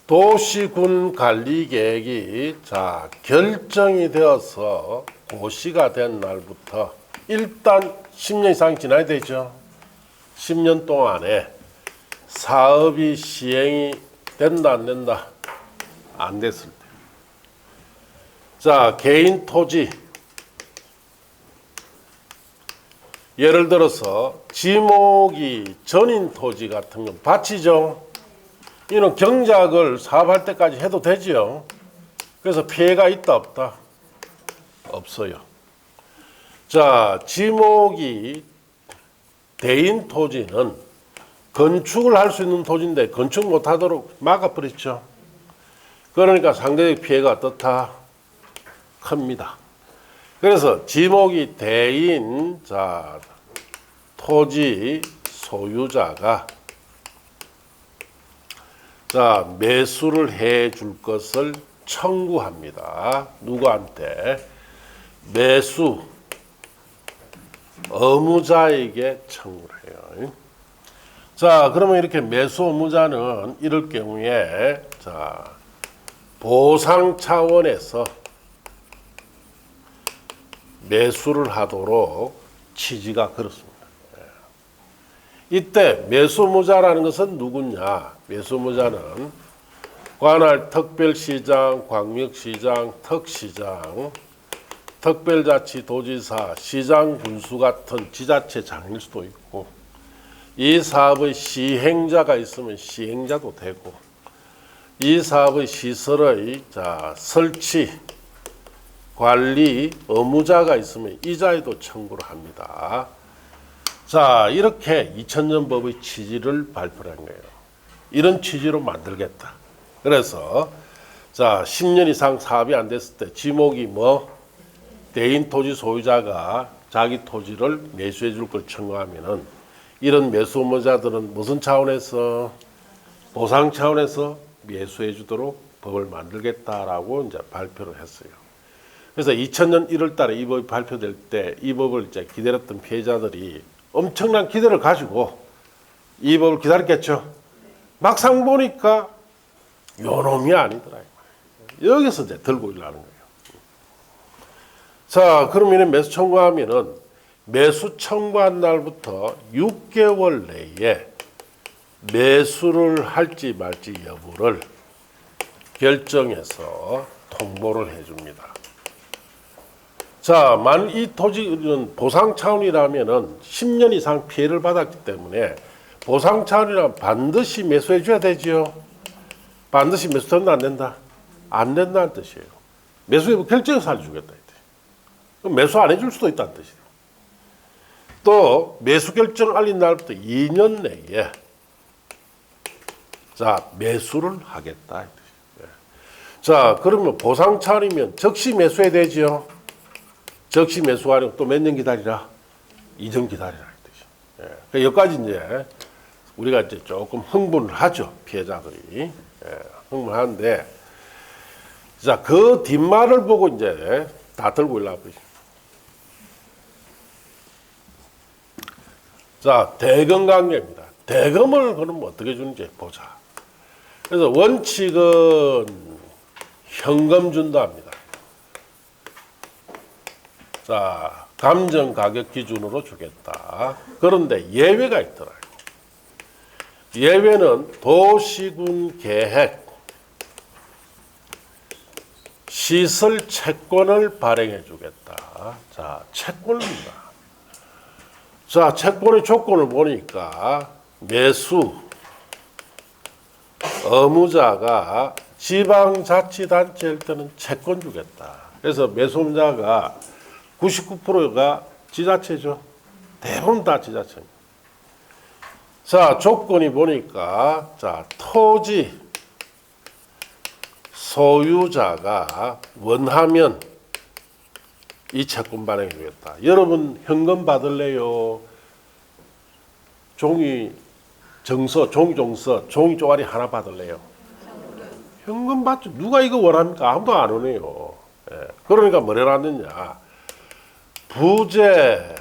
도시군 관리 계획이 자, 결정이 되어서 고시가 된 날부터 일단 10년 이상 지나야 되죠. 10년 동안에 사업이 시행이 된다 안 된다? 안 됐을 때. 자, 개인 토지 예를 들어서 지목이 전인 토지 같은 건 밭이죠. 이는 경작을 사업할 때까지 해도 되지요. 그래서 피해가 있다 없다? 없어요. 자, 지목이 대인 토지는 건축을 할 수 있는 토지인데 건축 못하도록 막아버렸죠. 그러니까 상대적 피해가 어떻다? 큽니다. 그래서 지목이 대인 자 토지 소유자가 자, 매수를 해 줄 것을 청구합니다. 누구한테? 매수 의무자에게 청구를 해요. 자, 그러면 이렇게 매수 의무자는 이럴 경우에 자, 보상 차원에서 매수를 하도록 취지가 그렇습니다. 이때 매수 의무자라는 것은 누구냐? 매수 의무자는 관할 특별시장, 광역시장, 특시장, 특별자치도지사, 시장, 군수 같은 지자체장일 수도 있고, 이 사업의 시행자가 있으면 시행자도 되고, 이 사업의 시설의 설치, 관리, 의무자가 있으면 이자에도 청구를 합니다. 자, 이렇게 2000년 법의 취지를 발표한 거예요. 이런 취지로 만들겠다. 그래서 10년 이상 사업이 안 됐을 때 지목이 대인 토지 소유자가 자기 토지를 매수해 줄 걸 청구하면은 이런 매수 의무자들은 무슨 차원에서 보상 차원에서 매수해 주도록 법을 만들겠다라고 이제 발표를 했어요. 그래서 2000년 1월 달에 이 법이 발표될 때 이 법을 이제 기다렸던 피해자들이 엄청난 기대를 가지고 이 법을 기다렸겠죠. 막상 보니까 요놈이 아니더라. 여기서 이제 들고 일어나는 거예요. 자, 그러면 매수 청구하면은 매수 청구한 날부터 6개월 내에 매수를 할지 말지 여부를 결정해서 통보를 해줍니다. 자, 만일 이 토지는 보상 차원이라면은 10년 이상 피해를 받았기 때문에 보상 차원이라면 반드시 매수해 줘야 되지요. 반드시 매수된다 안 된다? 안 된다는 뜻이에요. 매수해 결정해서 해주겠다. 그럼 매수 안 해줄 수도 있다는 뜻이에요. 또 매수 결정 알린 날부터 2년 내에 매수를 하겠다. 자, 그러면 보상 차원이면 즉시 매수해야 되지요. 즉시 매수하려면 또 몇 년 기다리라? 2년 기다리라. 이 여기까지 이제 우리가 이제 조금 흥분을 하죠. 피해자들이. 흥분하는데, 자, 그 뒷말을 보고 이제 다 들고 올라가고 있습니다. 자, 대금 관계입니다. 대금을 그럼 어떻게 주는지 보자. 그래서 원칙은 현금 준다 합니다. 자, 감정 가격 기준으로 주겠다. 그런데 예외가 있더라. 예외는 도시군 계획, 시설 채권을 발행해 주겠다. 자, 채권입니다. 자, 채권의 조건을 보니까 매수 의무자가 지방자치단체일 때는 채권 주겠다. 그래서 매수 의무자가 99%가 지자체죠. 대부분 다 지자체입니다. 자, 조건이 보니까 토지 소유자가 원하면 이 채권 발행해 주겠다. 여러분 현금 받을래요? 종이 정서, 종이 종서, 종이 쪼가리 하나 받을래요? 현금 받죠. 누가 이거 원합니까? 아무도 안 오네요. 그러니까 뭘 해놨느냐. 부재,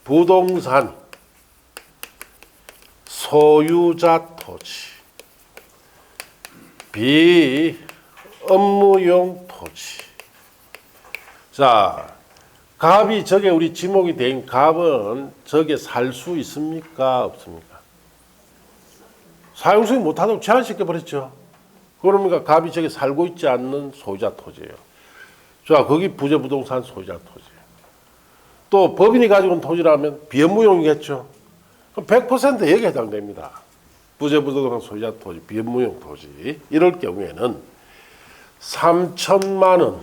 부동산, 소유자 토지, 비업무용 토지. 자, 갑이 저게 우리 지목이 된 갑은 저게 살 수 있습니까? 없습니까? 사용수익 못하도록 제한시켜버렸죠. 그러니까 갑이 저게 살고 있지 않는 소유자 토지예요. 자, 거기 부재부동산 소유자 토지. 또 법인이 가지고 온 토지라면 비업무용이겠죠. 그럼 100% 여기에 해당됩니다. 부재부동산 소유자 토지, 비업무용 토지. 이럴 경우에는 3천만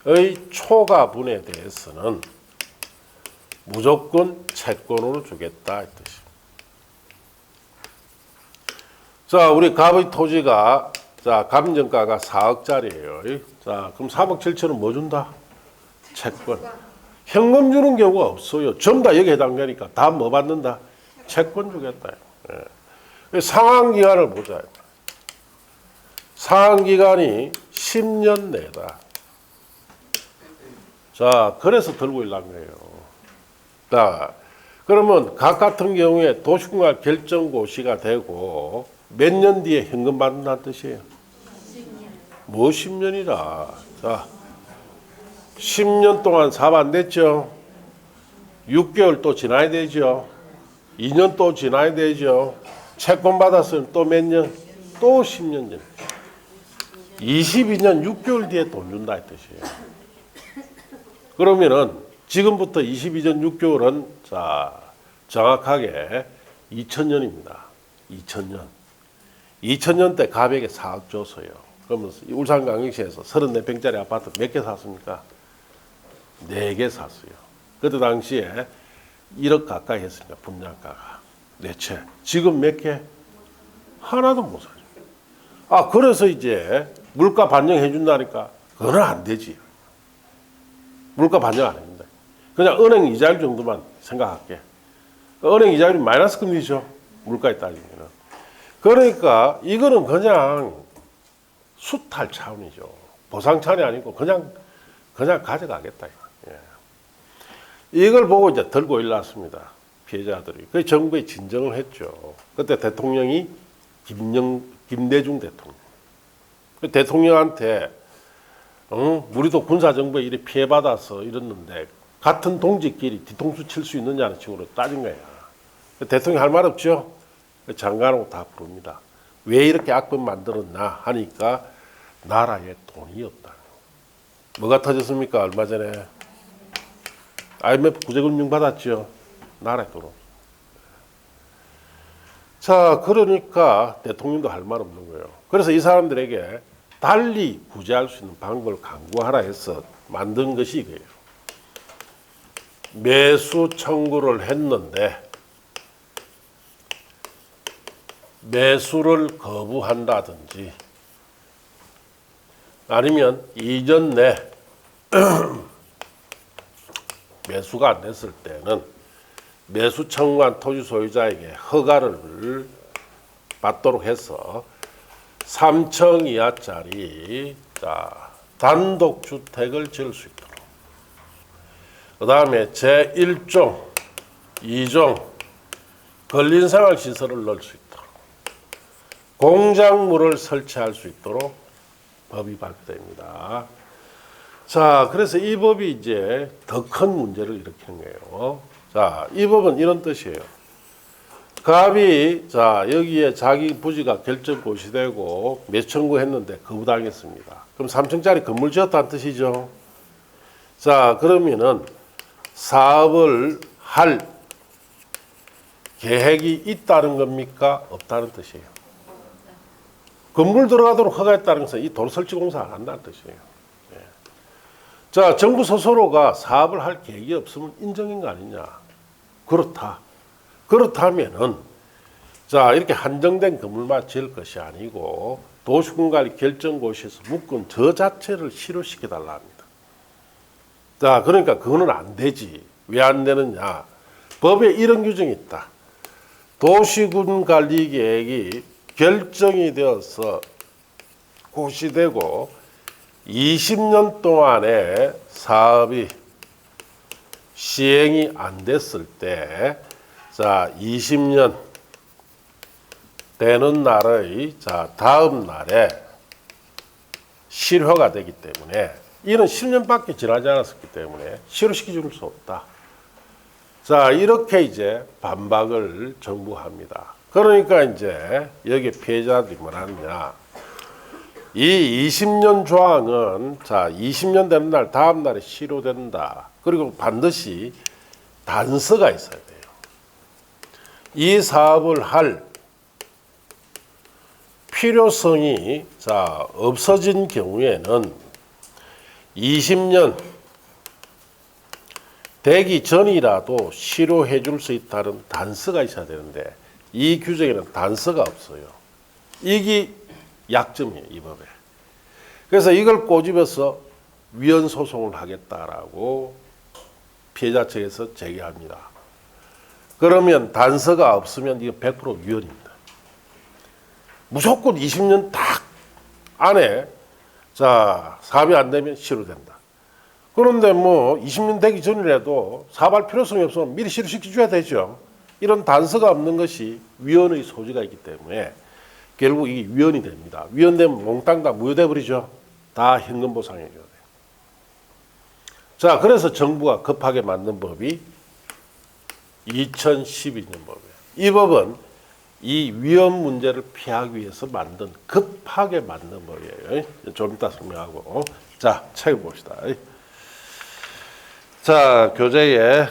원의 초과분에 대해서는 무조건 채권으로 주겠다 이 뜻입니다. 자, 우리 갑의 토지가 감정가가 4억짜리예요. 자, 그럼 3억 7천은 뭐 준다? 채권. 현금 주는 경우가 없어요. 전부 다 여기 해당되니까 다 뭐 받는다? 채권 주겠다. 상환 기간을 보자. 상환 기간이 10년 내다. 자, 그래서 들고 일난 거예요. 자, 그러면 각 같은 경우에 도시공사 결정고시가 되고 몇 년 뒤에 현금 받는다는 뜻이에요? 10년. 뭐 10년이라. 자, 10년 동안 사업 안 됐죠? 6개월 또 지나야 되죠? 2년 또 지나야 되죠? 채권 받았으면 또 몇 년? 또 10년 전. 22년 6개월 뒤에 돈 준다 이 뜻이에요. 그러면은 지금부터 22년 6개월은 자 정확하게 2000년입니다. 2000년. 2000년 때 가백에 4억 줬어요. 그러면 울산광역시에서 34평짜리 아파트 몇 개 샀습니까? 4개 샀어요. 그때 당시에 1억 가까이 했으니까 분양가가. 네 채. 지금 몇 개? 하나도 못 사죠. 아, 그래서 이제 물가 반영해 준다니까 그건 안 되지. 물가 반영 안 합니다. 그냥 은행 이자율 정도만 생각할게. 은행 이자율이 마이너스 금리죠. 물가에 따지면. 그러니까 이거는 그냥 수탈 차원이죠. 보상 차원이 아니고 그냥 가져가겠다. 예. 이걸 보고 이제 들고 일났습니다. 피해자들이. 그 정부에 진정을 했죠. 그때 대통령이 김대중 대통령. 그 대통령한테 우리도 군사정부에 이렇게 피해받아서 이랬는데 같은 동지끼리 뒤통수 칠 수 있느냐는 식으로 따진 거야. 대통령 할 말 없죠? 장관하고 다 부릅니다. 왜 이렇게 악법 만들었나 하니까 나라에 돈이 없다. 뭐가 터졌습니까? 얼마 전에 IMF 구제금융 받았죠. 나라에 돈 없어. 자, 그러니까 대통령도 할 말 없는 거예요. 그래서 이 사람들에게 달리 구제할 수 있는 방법을 강구하라 해서 만든 것이 이거예요. 매수 청구를 했는데 매수를 거부한다든지 아니면 이전 내 매수가 안 됐을 때는 매수 청구한 토지 소유자에게 허가를 받도록 해서 3층 이하짜리 단독주택을 지을 수 있도록. 그 다음에 제1종, 2종 근린생활시설을 넣을 수 있도록. 공작물을 설치할 수 있도록 법이 발표됩니다. 자, 그래서 이 법이 이제 더 큰 문제를 일으키는 거예요. 자, 이 법은 이런 뜻이에요. 갑이 자 여기에 자기 부지가 결정 고시되고 몇 청구했는데 거부당했습니다. 그럼 3층짜리 건물 지었다는 뜻이죠. 자, 그러면은 사업을 할 계획이 있다는 겁니까? 없다는 뜻이에요. 건물 들어가도록 허가했다는 것은 이 도로설치공사 안 한다는 뜻이에요. 예. 자, 정부 스스로가 사업을 할 계획이 없으면 인정인 거 아니냐? 그렇다. 그렇다면은 자 이렇게 한정된 건물만 지을 것이 아니고 도시군관리 결정고시에서 묶은 저 자체를 실효시켜 달라 합니다. 자, 그러니까 그거는 안 되지. 왜 안 되느냐? 법에 이런 규정이 있다. 도시군관리계획이 결정이 되어서 고시되고 20년 동안에 사업이 시행이 안 됐을 때, 자, 20년 되는 날의 다음 날에 실효가 되기 때문에 이는 10년밖에 지나지 않았기 때문에 실효시켜 줄 수 없다. 자, 이렇게 이제 반박을 정부가 합니다. 그러니까 이제 여기 피해자들이 뭐라느냐. 이 20년 조항은 자, 20년 되는 날 다음 날에 실효된다. 그리고 반드시 단서가 있어야 돼요. 이 사업을 할 필요성이 자, 없어진 경우에는 20년 되기 전이라도 실효해 줄 수 있다는 단서가 있어야 되는데 이 규정에는 단서가 없어요. 이게 약점이에요, 이 법에. 그래서 이걸 꼬집어서 위헌 소송을 하겠다라고 피해자 측에서 제기합니다. 그러면 단서가 없으면 이거 100% 위헌입니다. 무조건 20년 딱 안에 자, 사업이 안 되면 실효된다. 그런데 뭐 20년 되기 전이라도 사업할 필요성이 없으면 미리 실효시켜줘야 되죠. 이런 단서가 없는 것이 위헌의 소지가 있기 때문에 결국 이게 위헌이 됩니다. 위헌되면 몽땅 다 무효돼 버리죠. 다 현금 보상해 줘야 돼요. 자, 그래서 정부가 급하게 만든 법이 2012년 법이에요. 이 법은 이 위험 문제를 피하기 위해서 급하게 만든 법이에요. 좀 이따 설명하고. 자, 책을 봅시다. 자, 교재에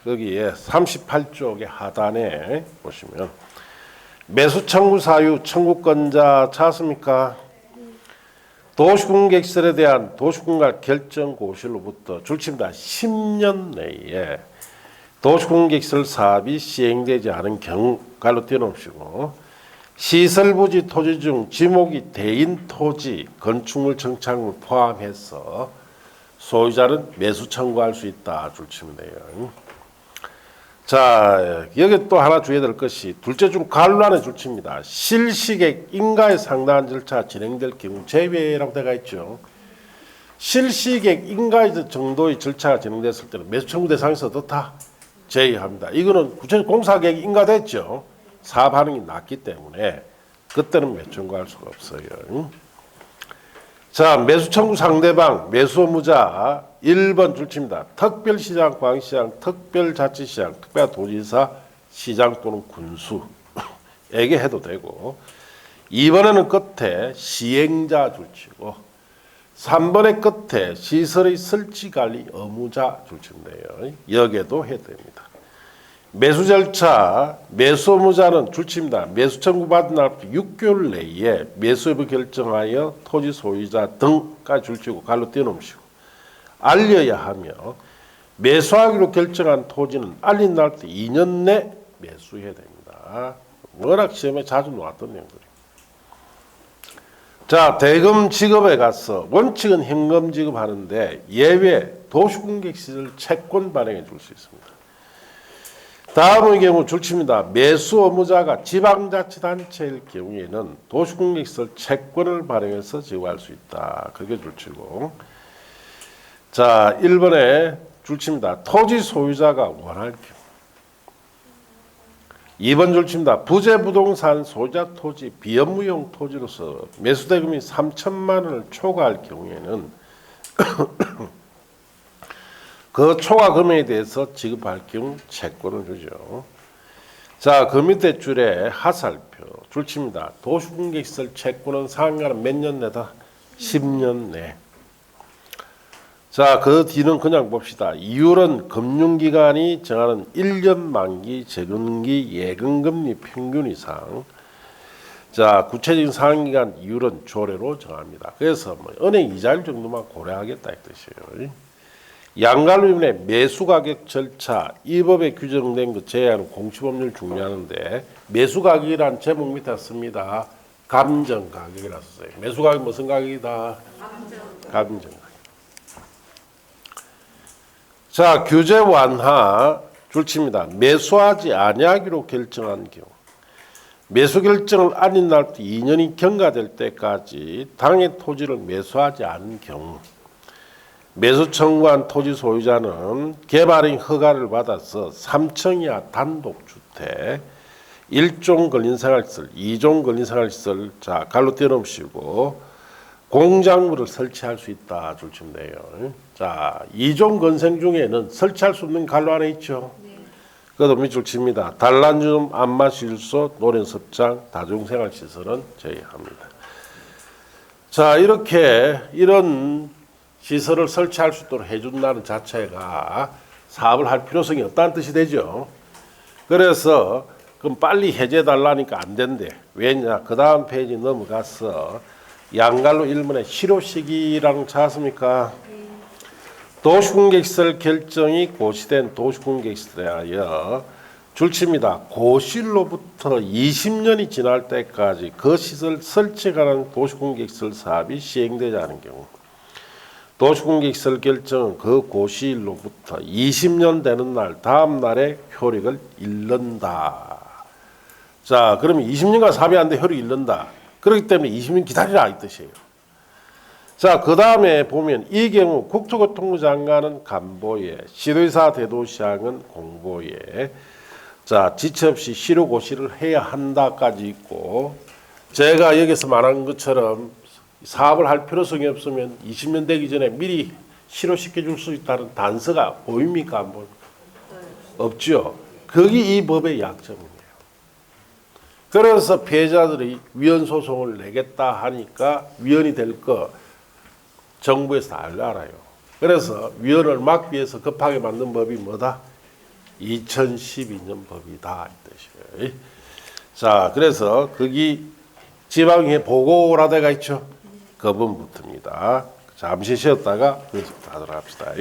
여기에 38쪽의 하단에 보시면 매수 청구 사유 청구권자 찾습니까? 도시공개시설에 대한 도시공갈 결정 고시로부터 줄칩니다. 10년 내에 도시공개시설 사업이 시행되지 않은 경우 갈로 띄워놓으시고 시설부지 토지 중 지목이 대인 토지, 건축물, 정착물 포함해서 소유자는 매수 청구할 수 있다 줄치면 돼요. 자, 여기 또 하나 주의해야 될 것이 둘째 중 갈로 안에 줄칩니다. 실시객 인가에 상당한 절차 진행될 경우 제외라고 되어 있죠. 실시객 인가 정도의 절차가 진행됐을 때는 매수 청구 대상에서도 다 제외합니다. 이거는 구체적 공사계획이 인가됐죠. 사업 반응이 났기 때문에 그때는 매수 청구할 수가 없어요. 자, 매수 청구 상대방 매수 의무자 1번 줄칩니다. 특별시장, 광시장, 특별자치시장, 특별도지사, 시장 또는 군수에게 해도 되고 2번에는 끝에 시행자 줄치고 3번의 끝에 시설의 설치관리 의무자 줄치면 돼요. 여기에도 해도 됩니다. 매수 절차, 매수 의무자는 줄칩니다. 매수 청구받은 날부터 6개월 내에 매수 여부 결정하여 토지 소유자 등까지 줄치고 갈로 띄워놓으시고 알려야 하며 매수하기로 결정한 토지는 알린 날부터 2년 내 매수해야 됩니다. 워낙 시험에 자주 나왔던 내용들이에요. 자, 대금 지급에 가서 원칙은 현금 지급하는데 예외 도시공개시설 채권 발행해 줄 수 있습니다. 다음의 경우 줄칩니다. 매수 의무자가 지방자치단체일 경우에는 도시공개시설 채권을 발행해서 지급할 수 있다. 그게 줄치고 자, 1번에 줄칩니다. 토지 소유자가 원할 경우 2번 줄칩니다. 부재부동산 소유자 토지 비업무용 토지로서 매수대금이 3천만 원을 초과할 경우에는 그 초과 금액에 대해서 지급할 경우 채권을 주죠. 자, 그 밑에 줄에 하살표 줄칩니다. 도시공개시설 채권은 상한가는 몇 년 내다? 10년 내. 자, 그 뒤는 그냥 봅시다. 이율은 금융기관이 정하는 1년 만기 재금기 예금금리 평균 이상. 자, 구체적인 상한기간 이율은 조례로 정합니다. 그래서 뭐 은행 이자율 정도만 고려하겠다 이 뜻이에요. 양갈로 인해 매수가격 절차 이 법에 규정된 것 제외하는 공시법률 중요하는데 매수가격이란 제목 밑에 씁니다. 감정가격이라고 써요. 매수가격 무슨 가격이다? 감정가격. 자, 규제 완화 줄칩니다. 매수하지 아니하기로 결정한 경우 매수 결정을 아닌 날부터 2년이 경과될 때까지 당해 토지를 매수하지 않은 경우 매수 청구한 토지 소유자는 개발인 허가를 받아서 3층 이하 단독주택 1종 근린생활시설, 2종 근린생활시설 자 갈로 띄워놓으시고 공작물을 설치할 수 있다 줄치면 돼요. 자, 2종 건생 중에는 설치할 수 없는 갈로 안에 있죠. 그것도 밑줄 칩니다. 단란주점, 안마시설소, 노련섭장, 다중생활시설은 제외합니다. 자, 이렇게 이런 시설을 설치할 수 있도록 해준다는 자체가 사업을 할 필요성이 없다는 뜻이 되죠. 그래서 그럼 빨리 해제해달라니까 안 된대. 왜냐? 그 다음 페이지 넘어가서 양갈로 1번에 실효 시기라는 찾았습니까? 도시공개시설 결정이 고시된 도시공개시설에 하여 줄칩니다. 고시로부터 20년이 지날 때까지 그 시설 설치에 관한 도시공개시설 사업이 시행되지 않은 경우 도시공개시설 결정은 그 고시일로부터 20년 되는 날 다음 날에 효력을 잃는다. 자, 그러면 20년간 사업이 안 돼 효력이 잃는다. 그렇기 때문에 20년 기다리라 이 뜻이에요. 자, 그 다음에 보면 이 경우 국토교통부 장관은 간보에, 시도지사 대도시장은 공보에, 자, 지체 없이 실효고시를 해야 한다까지 있고, 제가 여기서 말한 것처럼 사업을 할 필요성이 없으면 20년 되기 전에 미리 실효시켜 줄 수 있다는 단서가 보입니까? 안 보입니까? 없죠. 그게 이 법의 약점이에요. 그래서 피해자들이 위헌 소송을 내겠다 하니까 위헌이 될 거 정부에서 다 알아요. 그래서 위헌을 막기 위해서 급하게 만든 법이 뭐다? 2012년 법이다 이 뜻이에요. 자, 그래서 거기 지방에 보고라대가 있죠. 그 부분부터입니다. 잠시 쉬었다가 하도록 합시다.